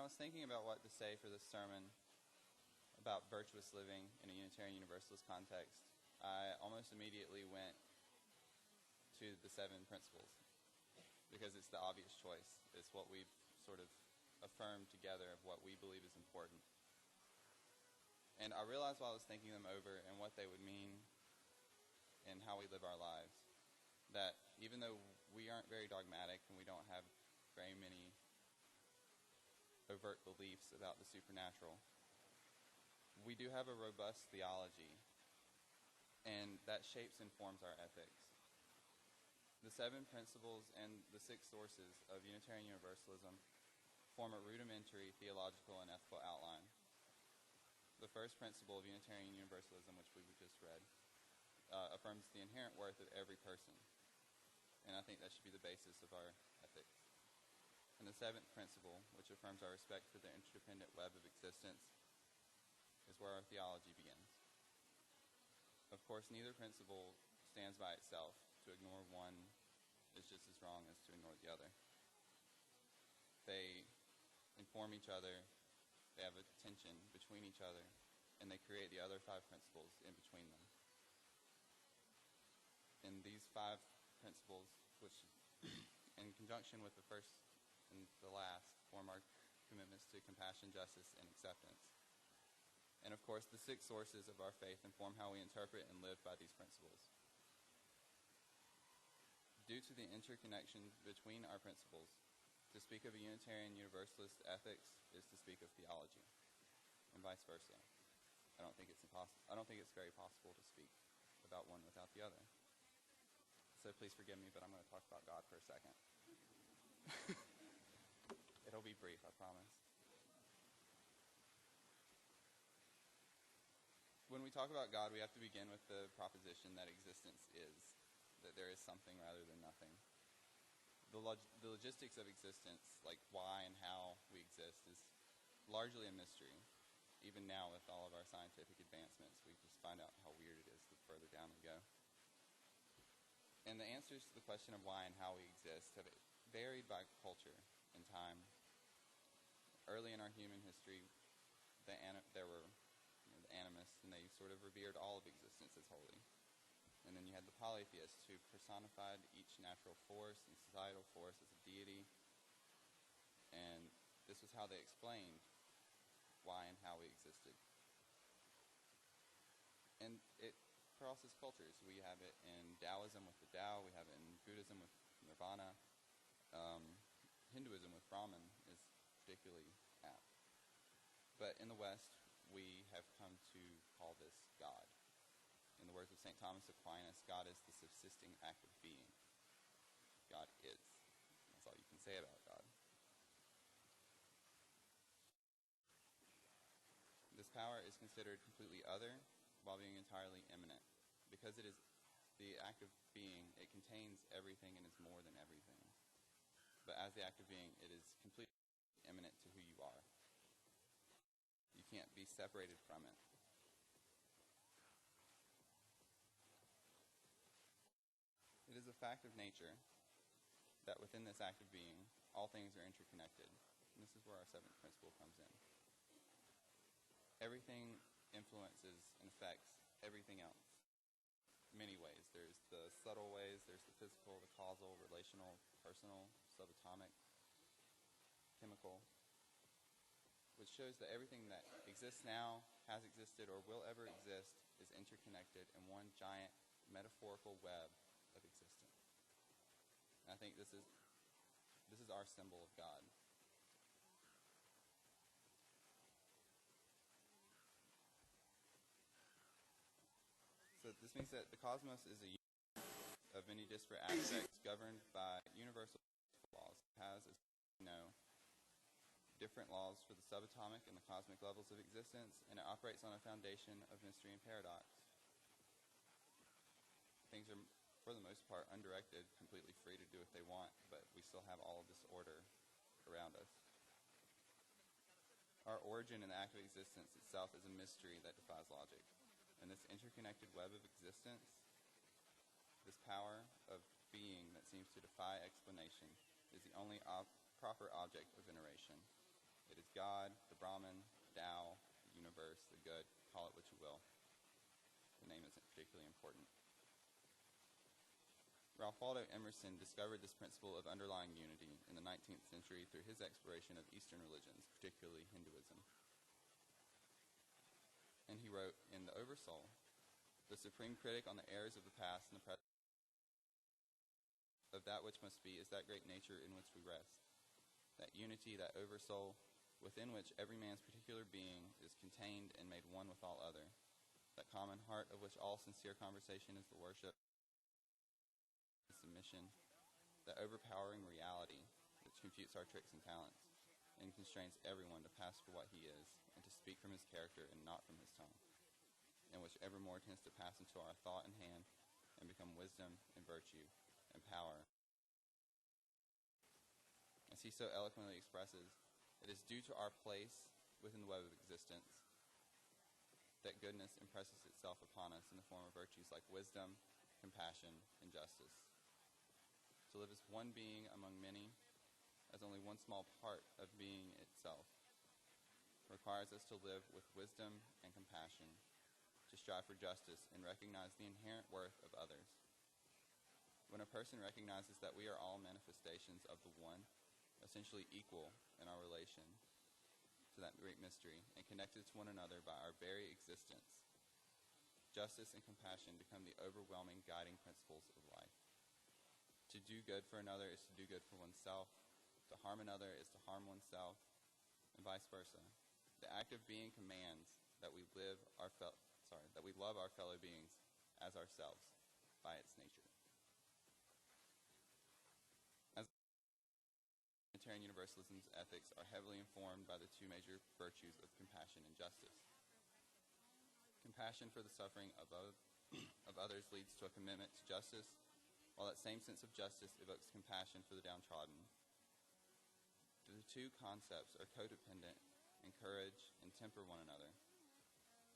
was thinking about what to say for this sermon about virtuous living in a Unitarian Universalist context, I almost immediately went to the 7 principles because it's the obvious choice. It's what we've sort of affirmed together of what we believe is important. And I realized while I was thinking them over and what they would mean and how we live our lives, that even though we aren't very dogmatic and we don't have very many overt beliefs about the supernatural, we do have a robust theology, and that shapes and forms our ethics. The 7 principles and the 6 sources of Unitarian Universalism form a rudimentary theological and ethical outline. The first principle of Unitarian Universalism, which we just read, affirms the inherent worth of every person, and I think that should be the basis of our ethics. And the 7th principle, which affirms our respect for the interdependent web of existence, is where our theology begins. Of course, neither principle stands by itself. To ignore one is just as wrong as to ignore the other. They inform each other, they have a tension between each other, and they create the other 5 principles in between them. And these 5 principles, which in conjunction with the first and the last, form our commitments to compassion, justice, and acceptance. And of course, the 6 sources of our faith inform how we interpret and live by these principles. Due to the interconnection between our principles, to speak of a Unitarian Universalist ethics is to speak of theology, and vice versa. I don't think it's very possible to speak about one without the other. So please forgive me, but I'm going to talk about God for a second. It'll be brief, I promise. When we talk about God, we have to begin with the proposition that existence is, that there is something rather than nothing. The logistics of existence, like why and how we exist, is largely a mystery. Even now, with all of our scientific advancements, we just find out how weird it is the further down we go. And the answers to the question of why and how we exist have varied by culture and time. Early in our human history, there were the animists, and they sort of revered all of existence as holy. And then you had the polytheists, who personified each natural force and societal force as a deity. And this was how they explained why and how we existed. And it crosses cultures. We have it in Taoism with the Tao, we have it in Buddhism with Nirvana. Hinduism with Brahman is particularly apt. But in the West, we have come to call this God. In the words of St. Thomas Aquinas, God is the subsisting act of being. God is. That's all you can say about God. This power is considered completely other while being entirely immanent. Because it is the act of being, it contains everything and is more than everything. But as the act of being, it is completely immanent to who you are. You can't be separated from it. It is a fact of nature that within this act of being, all things are interconnected. And this is where our 7th principle comes in. Everything influences and affects everything else. Many ways. There's the subtle ways, there's the physical, the causal, relational, personal, subatomic, chemical, which shows that everything that exists now, has existed, or will ever exist is interconnected in one giant metaphorical web of existence. And I think this is our symbol of God. So this means that the cosmos is a universe of many disparate aspects governed by universal laws. It has, as you know, different laws for the subatomic and the cosmic levels of existence, and it operates on a foundation of mystery and paradox. Things are, for the most part, undirected, completely free to do what they want, but we still have all of this order around us. Our origin in the act of existence itself is a mystery that defies logic. And this interconnected web of existence, this power of being that seems to defy explanation, is the only proper object of veneration. It is God, the Brahman, Tao, the universe, the good, call it what you will. The name isn't particularly important. Ralph Waldo Emerson discovered this principle of underlying unity in the 19th century through his exploration of Eastern religions, particularly Hinduism. And he wrote, in The Oversoul, the supreme critic on the errors of the past and the present of that which must be is that great nature in which we rest. That unity, that oversoul, within which every man's particular being is contained and made one with all other. That common heart of which all sincere conversation is the worship, submission, that overpowering reality which confutes our tricks and talents and constrains everyone to pass for what he is and to speak from his character and not from his tongue, and which evermore tends to pass into our thought and hand and become wisdom and virtue and power. As he so eloquently expresses, it is due to our place within the web of existence that goodness impresses itself upon us in the form of virtues like wisdom, compassion, and justice. To live as one being among many, as only one small part of being itself, requires us to live with wisdom and compassion, to strive for justice and recognize the inherent worth of others. When a person recognizes that we are all manifestations of the one, essentially equal in our relation to that great mystery and connected to one another by our very existence, justice and compassion become the overwhelming guiding principles of life. To do good for another is to do good for oneself. To harm another is to harm oneself, and vice versa. The act of being commands that we love our fellow beings as ourselves by its nature. As Unitarian Universalism's ethics are heavily informed by the two major virtues of compassion and justice. Compassion for the suffering of others leads to a commitment to justice, while that same sense of justice evokes compassion for the downtrodden. The two concepts are codependent, encourage, and temper one another.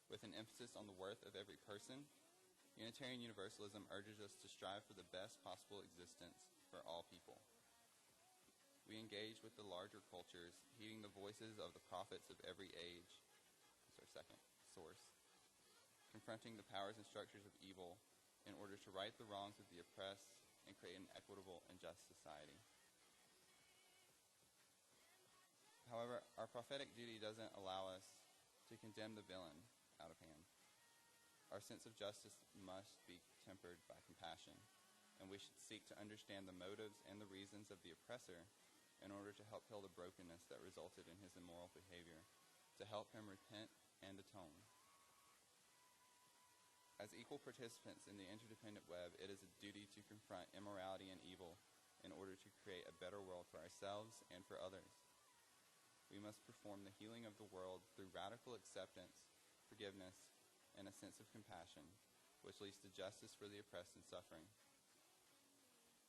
With an emphasis on the worth of every person, Unitarian Universalism urges us to strive for the best possible existence for all people. We engage with the larger cultures, heeding the voices of the prophets of every age. That's our second source. Confronting the powers and structures of evil in order to right the wrongs of the oppressed and create an equitable and just society. However, our prophetic duty doesn't allow us to condemn the villain out of hand. Our sense of justice must be tempered by compassion, and we should seek to understand the motives and the reasons of the oppressor in order to help heal the brokenness that resulted in his immoral behavior, to help him repent and atone. As equal participants in the interdependent web, it is a duty to confront immorality and evil in order to create a better world for ourselves and for others. We must perform the healing of the world through radical acceptance, forgiveness, and a sense of compassion, which leads to justice for the oppressed and suffering.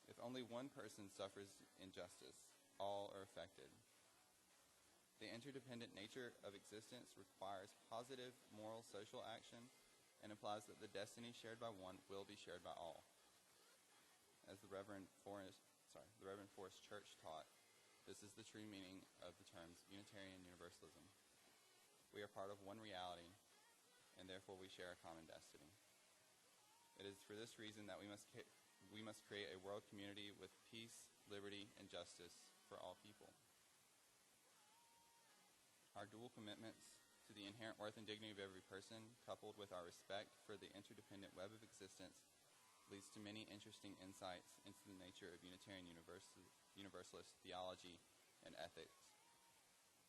If only one person suffers injustice, all are affected. The interdependent nature of existence requires positive moral social action and implies that the destiny shared by one will be shared by all. As the Reverend Forrest Church taught, this is the true meaning of the terms Unitarian Universalism. We are part of one reality, and therefore we share a common destiny. It is for this reason that we must create a world community with peace, liberty, and justice for all people. Our dual commitments to the inherent worth and dignity of every person, coupled with our respect for the interdependent web of existence, leads to many interesting insights into the nature of Unitarian Universalist theology and ethics.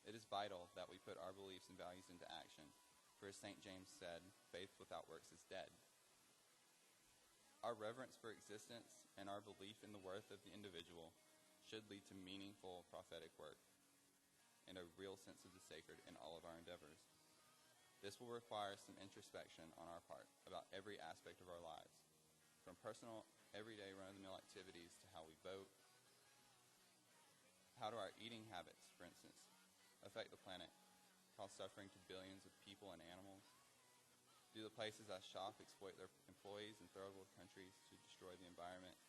It is vital that we put our beliefs and values into action, for as St. James said, faith without works is dead. Our reverence for existence and our belief in the worth of the individual should lead to meaningful prophetic work and a real sense of the sacred in all of our endeavors. This will require some introspection on our part about every aspect of our lives, from personal, everyday run-of-the-mill activities to how we vote. How do our eating habits, for instance, affect the planet, cause suffering to billions of people and animals? Do the places I shop exploit their employees in third world countries to destroy the environment,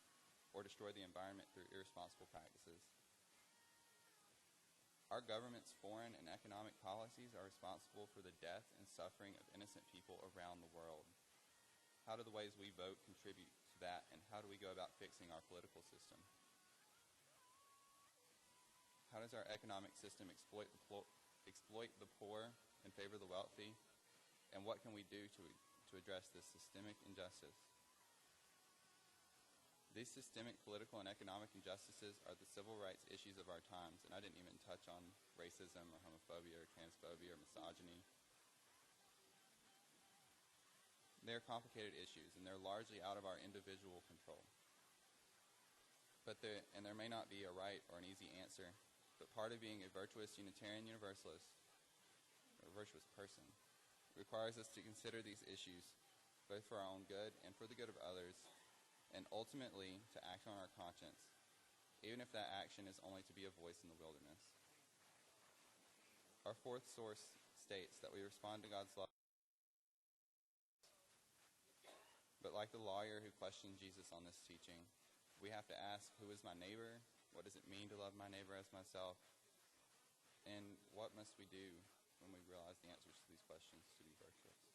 or destroy the environment through irresponsible practices? Our government's foreign and economic policies are responsible for the death and suffering of innocent people around the world. How do the ways we vote contribute to that, and how do we go about fixing our political system? How does our economic system exploit the poor in favor of the wealthy, and what can we do to address this systemic injustice? These systemic political and economic injustices are the civil rights issues of our times, and I didn't even touch on racism or homophobia or transphobia or misogyny. They're complicated issues, and they're largely out of our individual control. There may not be a right or an easy answer, but part of being a virtuous Unitarian Universalist, or a virtuous person, requires us to consider these issues, both for our own good and for the good of others, and ultimately to act on our conscience, even if that action is only to be a voice in the wilderness. Our fourth source states that we respond to God's love. But like the lawyer who questioned Jesus on this teaching, we have to ask, who is my neighbor? What does it mean to love my neighbor as myself? And what must we do when we realize the answers to these questions to be virtuous?